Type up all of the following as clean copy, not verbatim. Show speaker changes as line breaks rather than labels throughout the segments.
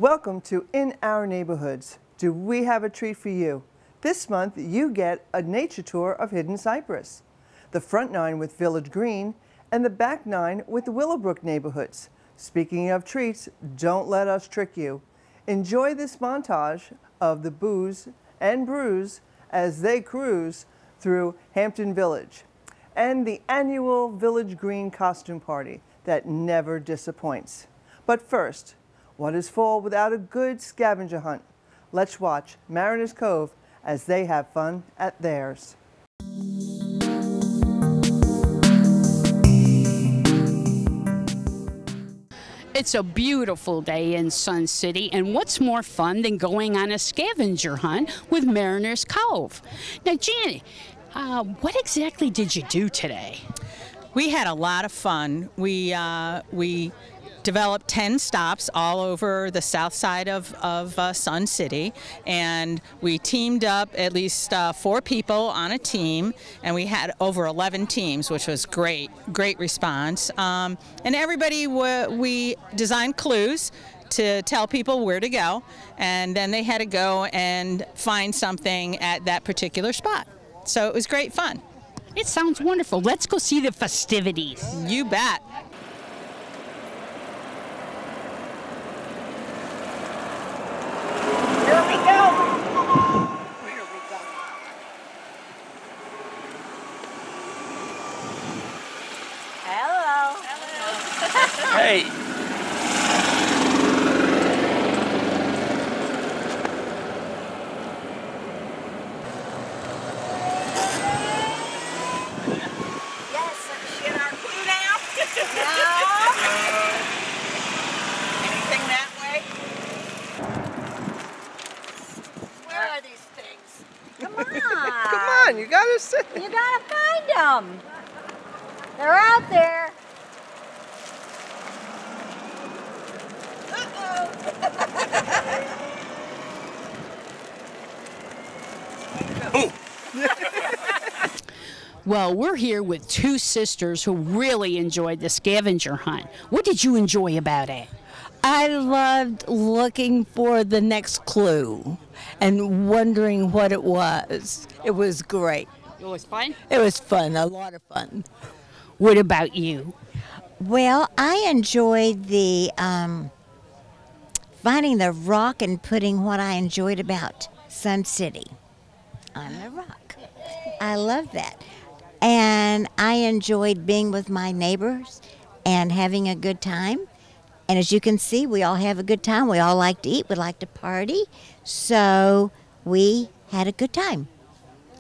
Welcome to In Our Neighborhoods. Do we have a treat for you? This month you get a nature tour of Hidden Cypress, the front 9 with Village Green, and the back 9 with the Willowbrook neighborhoods. Speaking of treats, don't let us trick you. Enjoy this montage of the Booze and Brews as they cruise through Hampton Village and the annual Village Green costume party that never disappoints. But first, what is fall without a good scavenger hunt? Let's watch Mariners Cove as they have fun at theirs.
It's a beautiful day in Sun City, and what's more fun than going on a scavenger hunt with Mariners Cove? Now, Janet, what exactly did you do today?
We had a lot of fun. We developed 10 stops all over the south side of Sun City, and we teamed up at least 4 people on a team, and we had over 11 teams, which was great response. And everybody, we designed clues to tell people where to go, and then they had to go and find something at that particular spot. So it was great fun.
It sounds wonderful. Let's go see the festivities.
You bet.
Hey.
Yes, should our clue now? No. Anything that way? Where are these things? Come on.
Come on, you gotta see.
You gotta find them. They're out there.
Well, we're here with 2 sisters who really enjoyed the scavenger hunt. What did you enjoy about it?
I loved looking for the next clue and wondering what it was. It was great.
It was fun?
It was fun, a lot of fun.
What about you?
Well, I enjoyed the finding the rock and putting what I enjoyed about Sun City on the rock. I love that. And I enjoyed being with my neighbors and having a good time. And as you can see, we all have a good time. We all like to eat. We like to party. So we had a good time.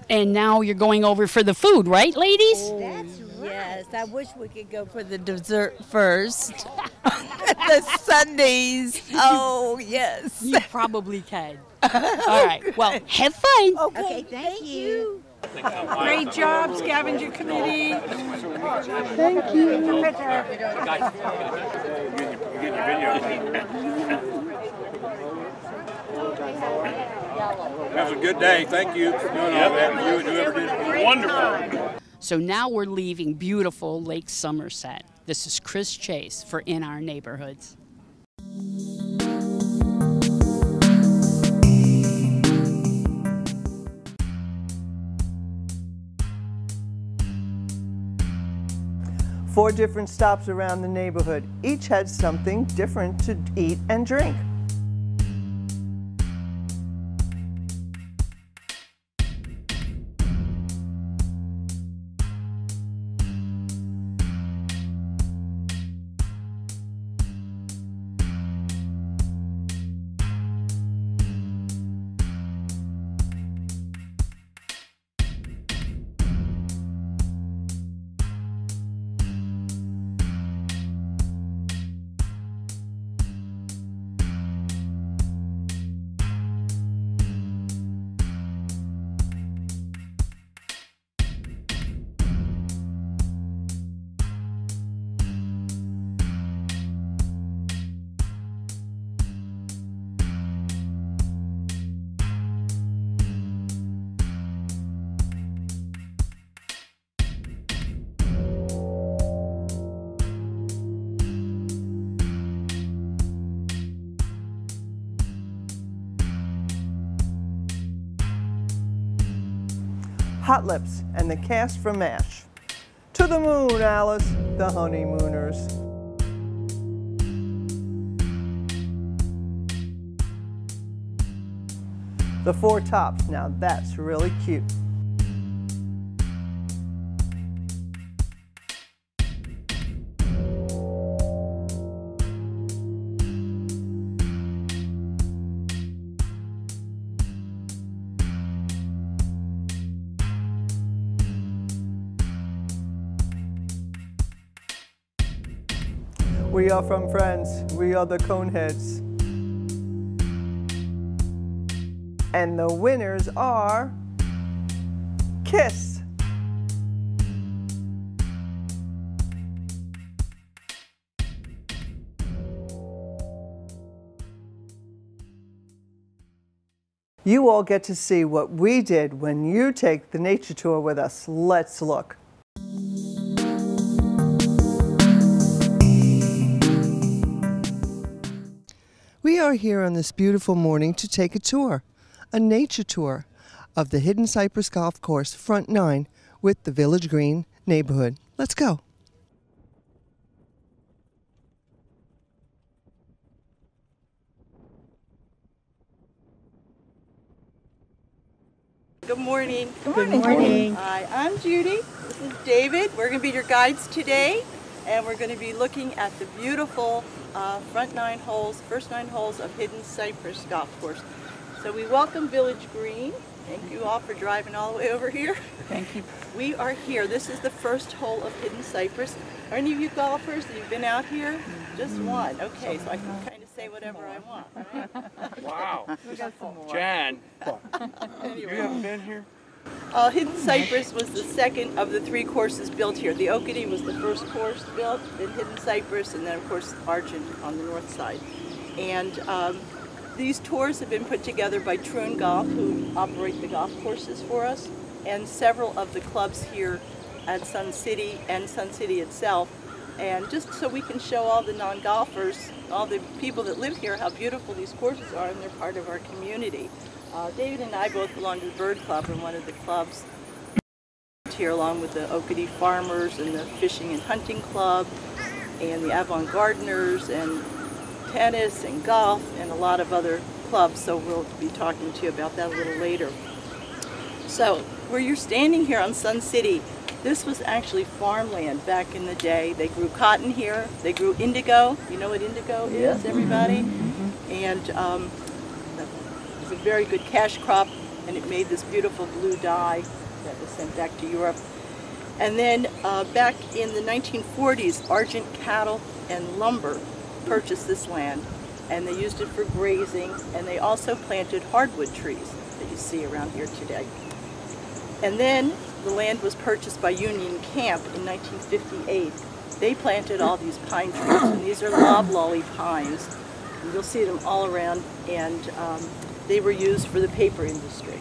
And now you're going over for the food, right, ladies?
That's right.
Yes, I wish we could go for the dessert first. The sundaes. Oh, yes.
You probably can. All right. Well, have fun.
Okay, thank you.
Great job, scavenger committee.
Thank you.
That was a good day. Thank you for doing all that. Whoever did it. Wonderful.
So now we're leaving beautiful Lake Somerset. This is Chris Chase for In Our Neighborhoods.
Four different stops around the neighborhood. Each had something different to eat and drink. Hot Lips, and the cast from MASH. To the moon, Alice, the honeymooners. The Four Tops, now that's really cute. We are from Friends, we are the Coneheads. And the winners are Kiss. You all get to see what we did when you take the nature tour with us. Let's look. We are here on this beautiful morning to take a tour, a nature tour of the Hidden Cypress Golf Course Front 9 with the Village Green neighborhood. Let's go.
Good morning.
Good morning.
Hi, I'm Judy. This is David. We're going to be your guides today, and we're going to be looking at the beautiful first 9 holes of Hidden Cypress Golf Course. So we welcome Village Green. Thank you all for driving all the way over here.
Thank you.
We are here. This is the first hole of Hidden Cypress. Are any of you golfers that you've been out here? Just one. Okay, so I can kind of say whatever I want, right?
Wow.
We got some more.
Jan,
Anyway.
you haven't been here?
Hidden Cypress was the second of the 3 courses built here. The Oakity was the first course built, then Hidden Cypress, and then of course Argent on the north side. And these tours have been put together by Troon Golf, who operate the golf courses for us, and several of the clubs here at Sun City and Sun City itself. And just so we can show all the non-golfers, all the people that live here, how beautiful these courses are, and they're part of our community. David and I both belong to the Bird Club, and one of the clubs here, along with the Oakity Farmers and the Fishing and Hunting Club, and the Avon Gardeners, and tennis and golf, and a lot of other clubs. So we'll be talking to you about that a little later. So where you're standing here on Sun City, this was actually farmland back in the day. They grew cotton here. They grew indigo. You know what indigo is, everybody? And it was a very good cash crop, and it made this beautiful blue dye that was sent back to Europe. And then back in the 1940s, Argent Cattle and Lumber purchased this land, and they used it for grazing, and they also planted hardwood trees that you see around here today. And then the land was purchased by Union Camp in 1958. They planted all these pine trees, and these are loblolly pines. And you'll see them all around, and they were used for the paper industry.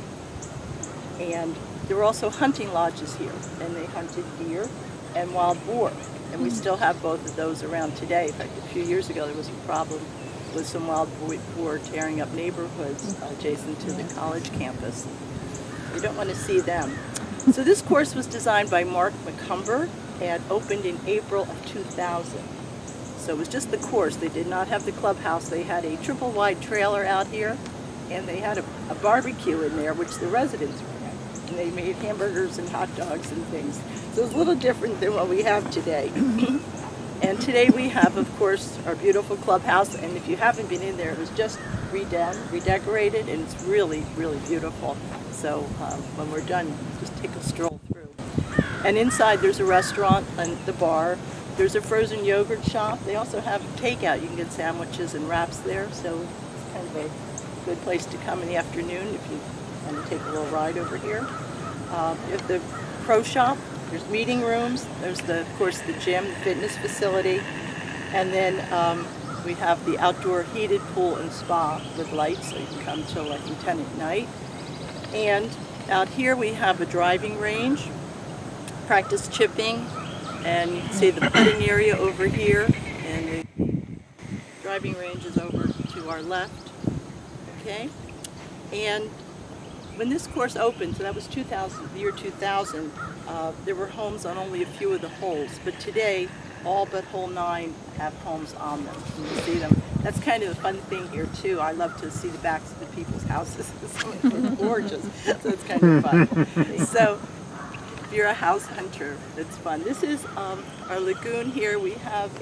And there were also hunting lodges here, and they hunted deer and wild boar. And we still have both of those around today. In fact, a few years ago there was a problem with some wild boar tearing up neighborhoods adjacent to the college campus. You don't want to see them. So this course was designed by Mark McCumber and opened in April of 2000. So it was just the course. They did not have the clubhouse. They had a triple wide trailer out here, and they had a barbecue in there, which the residents ran. And they made hamburgers and hot dogs and things. So it was a little different than what we have today. And today we have, of course, our beautiful clubhouse. And if you haven't been in there, it was just redone, redecorated, and it's really, really beautiful. So when we're done, just take a stroll through. And inside there's a restaurant and the bar. There's a frozen yogurt shop. They also have takeout. You can get sandwiches and wraps there. So it's kind of a good place to come in the afternoon if you want to take a little ride over here. At the pro shop, there's meeting rooms. There's, of course, the gym, the fitness facility. And then we have the outdoor heated pool and spa with lights, so you can come till like 10 at night. And out here we have a driving range, practice chipping, and you can see the putting area over here, and the driving range is over to our left, okay? And when this course opened, so that was 2000, the year 2000, there were homes on only a few of the holes. But today, all but hole 9 have homes on them. You can see them. That's kind of a fun thing here too. I love to see the backs of the people's houses. Some of them are gorgeous, so it's kind of fun. So if you're a house hunter, it's fun. This is our lagoon here. We have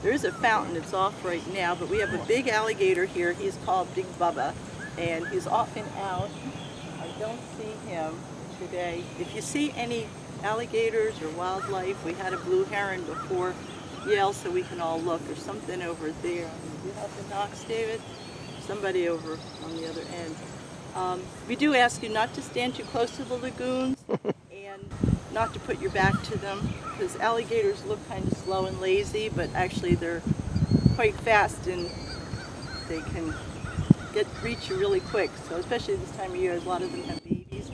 there is a fountain. It's off right now, but we have a big alligator here. He's called Big Bubba, and he's off and out. I don't see him today. If you see any alligators or wildlife, we had a blue heron before Yale, so we can all look. There's something over there. Do you have the knocks, David? Somebody over on the other end. We do ask you not to stand too close to the lagoons and not to put your back to them, because alligators look kind of slow and lazy, but actually they're quite fast and they can reach you really quick. So especially this time of year, a lot of them have babies.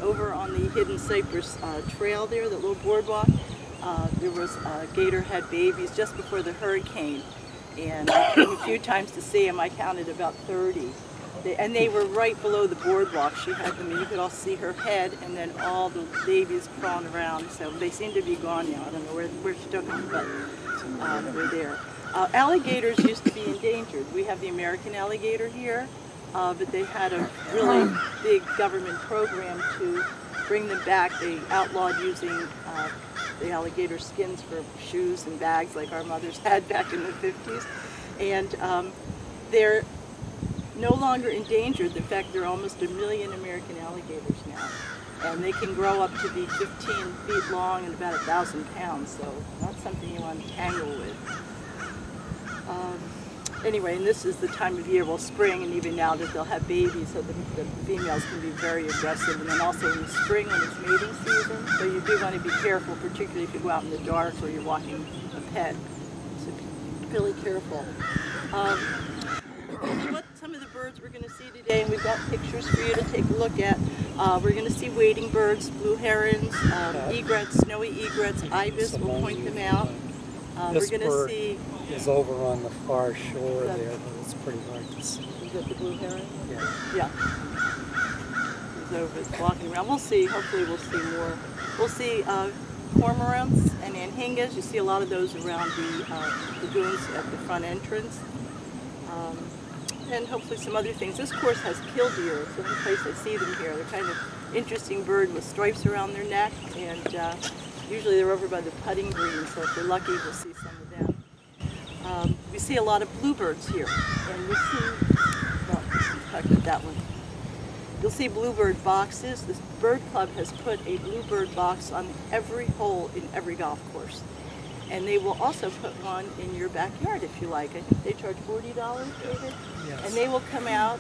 Over on the Hidden Cypress Trail there, the little boardwalk, there was a gator had babies just before the hurricane, and I came a few times to see them. I counted about 30. And they were right below the boardwalk. She had them, and you could all see her head, and then all the babies crawling around. So they seem to be gone now. I don't know where she took them, but they're there. Alligators used to be endangered. We have the American alligator here, but they had a really big government program to bring them back. They outlawed using the alligator skins for shoes and bags like our mothers had back in the 50s. And they're no longer endangered. In fact, there are almost 1 million American alligators now. And they can grow up to be 15 feet long and about 1,000 pounds, so not something you want to tangle with. Anyway, and this is the time of year, well, spring, and even now that they'll have babies, so the females can be very aggressive. And then also in spring when it's mating season, so you do want to be careful, particularly if you go out in the dark or you're walking a pet. So be really careful. What some of the birds we're going to see today, and we've got pictures for you to take a look at. We're going to see wading birds, blue herons, egrets, snowy egrets, ibis. We'll point them out. We're going to see.
Is over on the far shore there, but it's pretty hard to see.
Is that the blue heron?
Yeah.
Yeah. He's over, it's walking around. We'll see. Hopefully, we'll see more. We'll see cormorants and anhingas. You see a lot of those around the lagoons at the front entrance. And hopefully some other things. This course has killdeer. It's the only place I see them here. They're kind of interesting bird with stripes around their neck, and usually they're over by the putting green, so if you're lucky, we'll see some of them. We see a lot of bluebirds here, and we see, well, talk about that one. You'll see bluebird boxes. This bird club has put a bluebird box on every hole in every golf course. And they will also put one in your backyard if you like. I think they charge $40, David?
Yes.
And they will come out,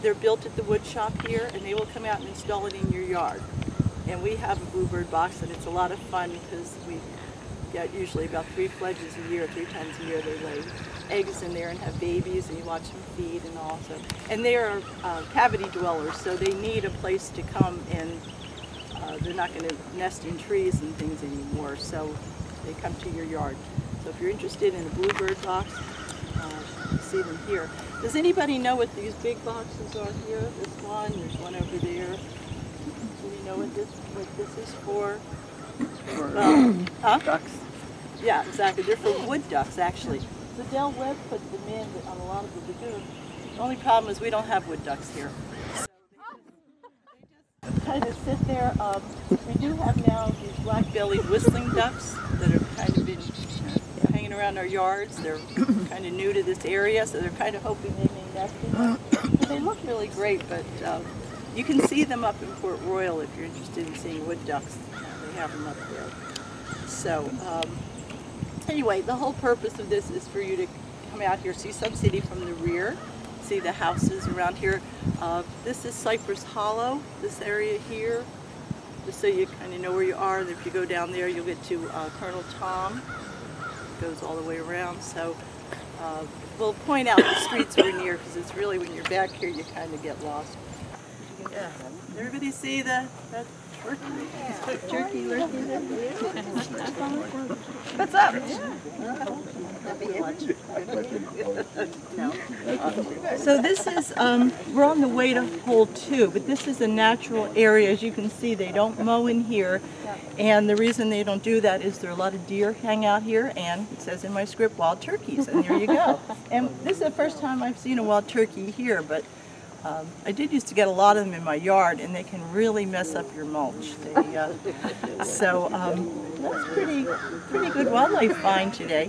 they're built at the wood shop here, and they will come out and install it in your yard. And we have a bluebird box, and it's a lot of fun because we get usually about 3 fledges a year, 3 times a year. They lay eggs in there and have babies, and you watch them feed and all. So, and they are cavity dwellers, so they need a place to come, and they're not going to nest in trees and things anymore. So they come to your yard. So if you're interested in a bluebird box, you see them here. Does anybody know what these big boxes are here? This one, there's one over there. Do we know what this is for?
Ducks.
Yeah, exactly. They're for wood ducks, actually. So Del Webb put them in on a lot of the lagoons. The only problem is we don't have wood ducks here. So they just kind of sit there. We do have now these black-bellied whistling ducks that have kind of been hanging around our yards. They're kind of new to this area, so they're kind of hoping they may nest in them. So they look really great, but you can see them up in Port Royal if you're interested in seeing wood ducks. They have them up there. So anyway, the whole purpose of this is for you to come out here, see Sun City from the rear, see the houses around here. This is Cypress Hollow, this area here, just so you kind of know where you are. And if you go down there, you'll get to Colonel Tom. It goes all the way around. So we'll point out the streets we're near, because it's really when you're back here you kind of get lost. Yeah. Everybody see that Jerky, what's up? So this is, we're on the way to hole 2, but this is a natural area. As you can see, they don't mow in here. And the reason they don't do that is there are a lot of deer hang out here, and it says in my script, wild turkeys, and there you go. And this is the first time I've seen a wild turkey here, but I did used to get a lot of them in my yard, and they can really mess up your mulch. So that's pretty good wildlife find today.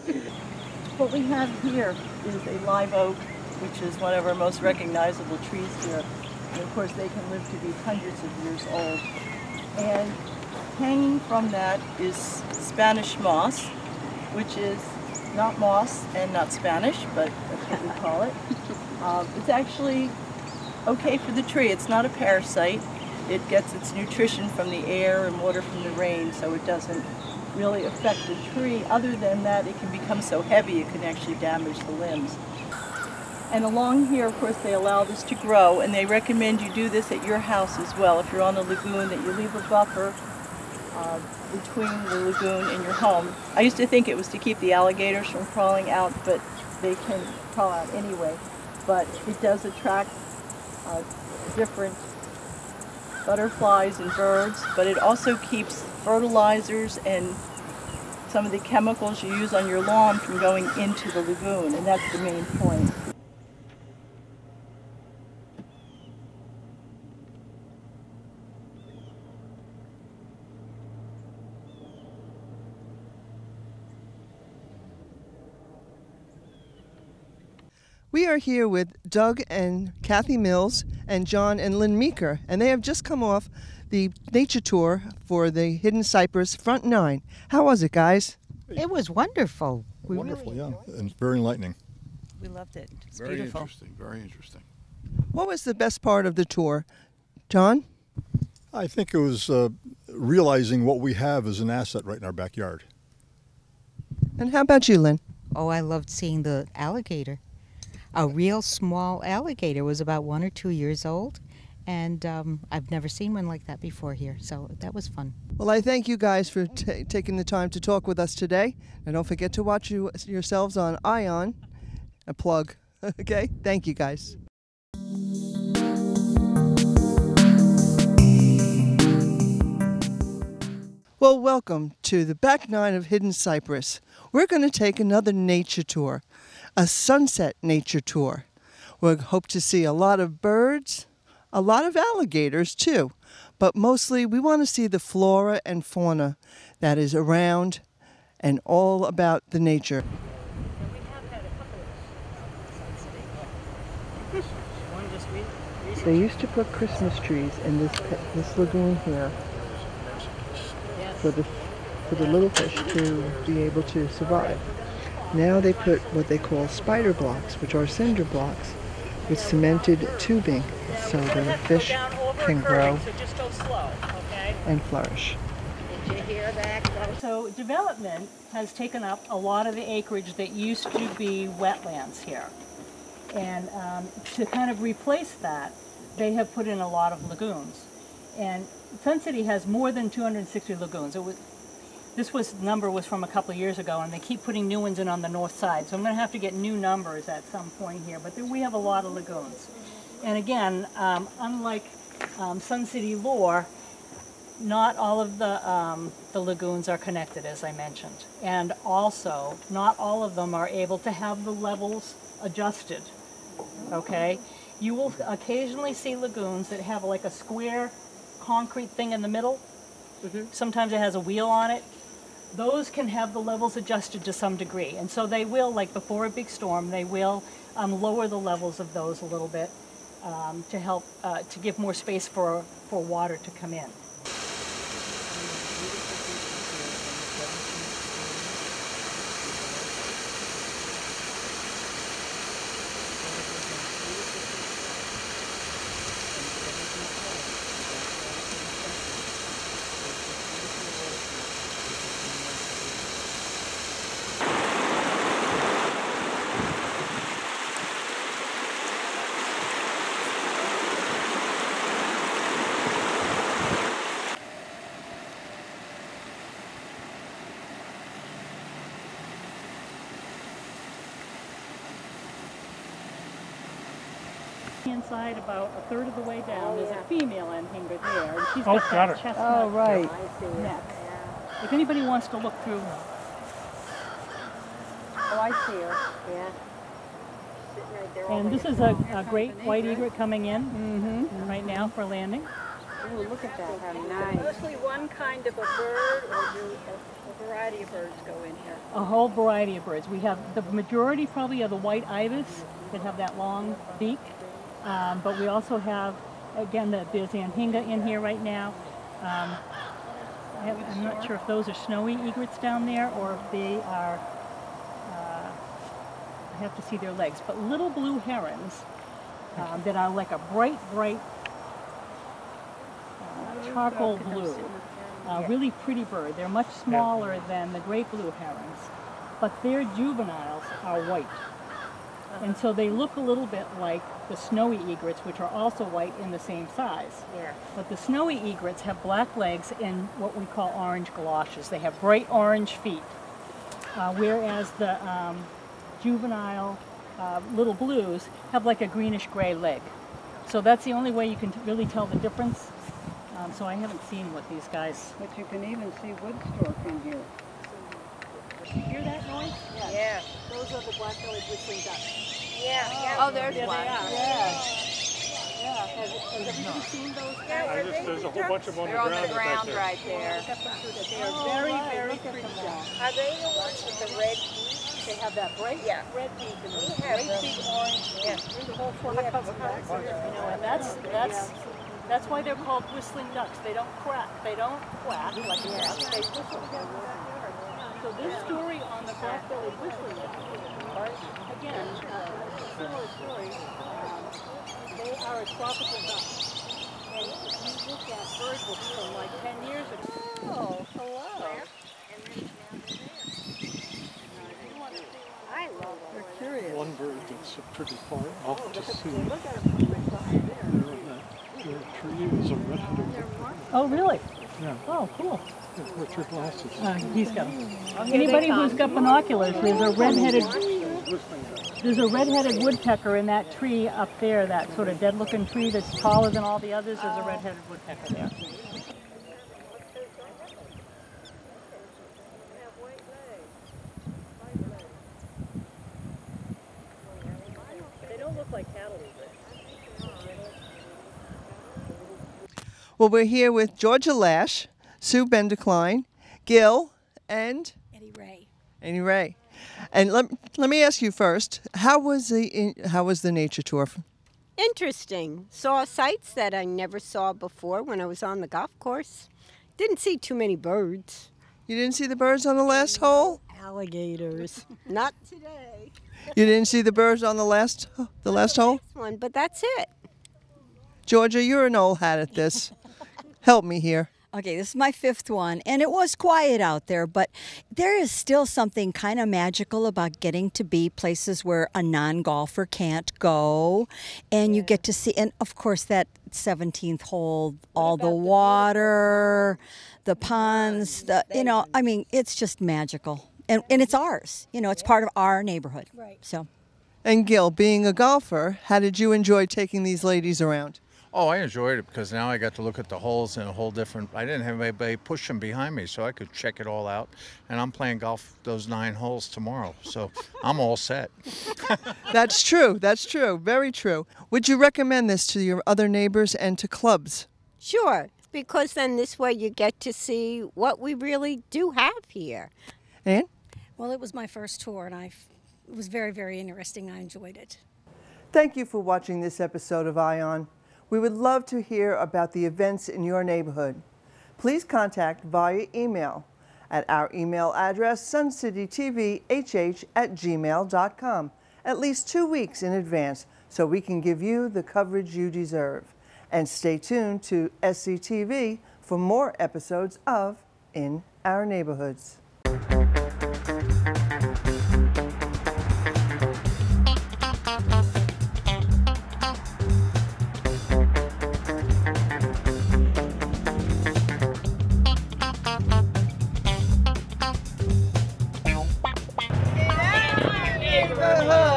What we have here is a live oak, which is one of our most recognizable trees here. And of course, they can live to be hundreds of years old. And hanging from that is Spanish moss, which is not moss and not Spanish, but that's what we call it. It's actually okay for the tree. It's not a parasite. It gets its nutrition from the air and water from the rain, so it doesn't really affect the tree. Other than that, it can become so heavy it can actually damage the limbs. And along here, of course, they allow this to grow, and they recommend you do this at your house as well. If you're on a lagoon, that you leave a buffer between the lagoon and your home. I used to think it was to keep the alligators from crawling out, but they can crawl out anyway. But it does attract different butterflies and birds, but it also keeps fertilizers and some of the chemicals you use on your lawn from going into the lagoon, and that's the main point.
We are here with Doug and Kathy Mills and John and Lynn Meeker, and they have just come off the nature tour for the Hidden Cypress Front 9. How was it, guys?
It was wonderful.
Wonderful, yeah, and very enlightening.
We loved it. It's
very
beautiful.
Interesting, very interesting.
What was the best part of the tour, John?
I think it was realizing what we have as an asset right in our backyard.
And how about you, Lynn?
Oh, I loved seeing the alligator. A real small alligator, was about 1 or 2 years old, and I've never seen one like that before here, so that was fun.
Well, I thank you guys for taking the time to talk with us today, and don't forget to watch yourselves on ION, a plug, okay? Thank you, guys. Well, welcome to the back 9 of Hidden Cypress. We're going to take another nature tour, a sunset nature tour. We hope to see a lot of birds, a lot of alligators too, but mostly we want to see the flora and fauna that is around and all about the nature. They used to put Christmas trees in this lagoon here for the little fish to be able to survive. Now they put what they call spider blocks, which are cinder blocks with cemented tubing so the fish can grow and flourish.
Did you hear that?
So development has taken up a lot of the acreage that used to be wetlands here. And to kind of replace that, they have put in a lot of lagoons. And Sun City has more than 260 lagoons. This number was from a couple of years ago, and they keep putting new ones in on the north side. So I'm going to have to get new numbers at some point here, but we have a lot of lagoons. And again, unlike Sun City lore, not all of the lagoons are connected, as I mentioned. And also, not all of them are able to have the levels adjusted, okay? You will occasionally see lagoons that have like a square concrete thing in the middle. Sometimes it has a wheel on it. Those can have the levels adjusted to some degree. And so they will, like before a big storm, they will lower the levels of those a little bit to help, to give more space for water to come in. Inside, about a third of the way down, there's a female anhinga there, and she's
Oh,
got
got
that
her.
chestnut
Oh, right.
neck. If anybody wants to look through,
Oh, I see her. Yeah. Sitting right there all
and
by
this is
herself.
a great white egret coming in right now for landing.
Oh, look at that. How nice.
Mostly one kind of a bird, or do a variety of birds go in here?
A whole variety of birds. We have the majority probably are the white ibis that have that long beak, but we also have, again, there's anhinga in here right now. I'm not sure if those are snowy egrets down there or if they are, I have to see their legs, but little blue herons that are like a bright charcoal blue. Really pretty bird. They're much smaller than the great blue herons, but their juveniles are white. And so they look a little bit like the snowy egrets, which are also white in the same size.
Yeah.
But the snowy egrets have black legs and what we call orange galoshes. They have bright orange feet, whereas the juvenile little blues have like a greenish gray leg. So that's the only way you can really tell the difference. So I haven't seen what these guys...
But you can even see woodstock in here.
You hear that noise?
Yeah.
Those are the black-bellied whistling ducks.
Yeah.
Oh, there's
There
one.
they are.
Yeah.
Yeah. Has everybody seen those guys?
There's a whole bunch of them
They're on
on
the
the
ground
ground.
right there.
They are very pretty ducks.
Are they the ones with the red beak?
They have that bright red beak and those great big orange feet. Through the whole flock of them. And that's why they're called whistling ducks. They don't quack. They don't quack like a duck. They whistle. So this story on the black-bellied whistling duck, again, similar story. They are a tropical duck. And if you look at bird books from like 10 years ago.
Oh, hello. I love them.
They're curious.
One bird that's pretty far off to sea.
Look at them from the side there.
Their tree is a redheaded woodpecker.
Oh, really?
Yeah.
Oh, cool.
What's your glasses?
He's got them. Anybody who's got binoculars, there's a redheaded woodpecker in that tree up there, that sort of dead-looking tree that's taller than all the others. There's a redheaded woodpecker there. They don't look like cattle egrets.
Well, we're here with Georgia Lash, Sue Bendicline, Gil, and Annie Ray. And let me ask you first, how was the nature tour?
Interesting. Saw sights that I never saw before when I was on the golf course. Didn't see too many birds.
You didn't see the birds on the last hole?
Alligators. Not today.
You didn't see the birds on the last hole?
One, but that's it.
Georgia, you're an old hat at this. Help me here.
Okay, this is my fifth one, and it was quiet out there, but there is still something kind of magical about getting to be places where a non-golfer can't go, and you get to see, and of course that 17th hole, all the water, the ponds, I mean, it's just magical, and it's ours, it's part of our neighborhood. Right. So.
And Gil, being a golfer, how did you enjoy taking these ladies around?
Oh, I enjoyed it because now I got to look at the holes in a whole different. I didn't have anybody pushing behind me, so I could check it all out. And I'm playing golf those 9 holes tomorrow, so I'm all set.
That's true. That's true. Very true. Would you recommend this to your other neighbors and to clubs?
Sure, because then this way you get to see what we really do have here.
Ann?
Well, it was my first tour, and it was very, very interesting. I enjoyed it.
Thank you for watching this episode of ION. We would love to hear about the events in your neighborhood. Please contact via email at our email address, suncitytvhh@gmail.com, at least 2 weeks in advance so we can give you the coverage you deserve. And stay tuned to SCTV for more episodes of In Our Neighborhoods.
Neighborhood.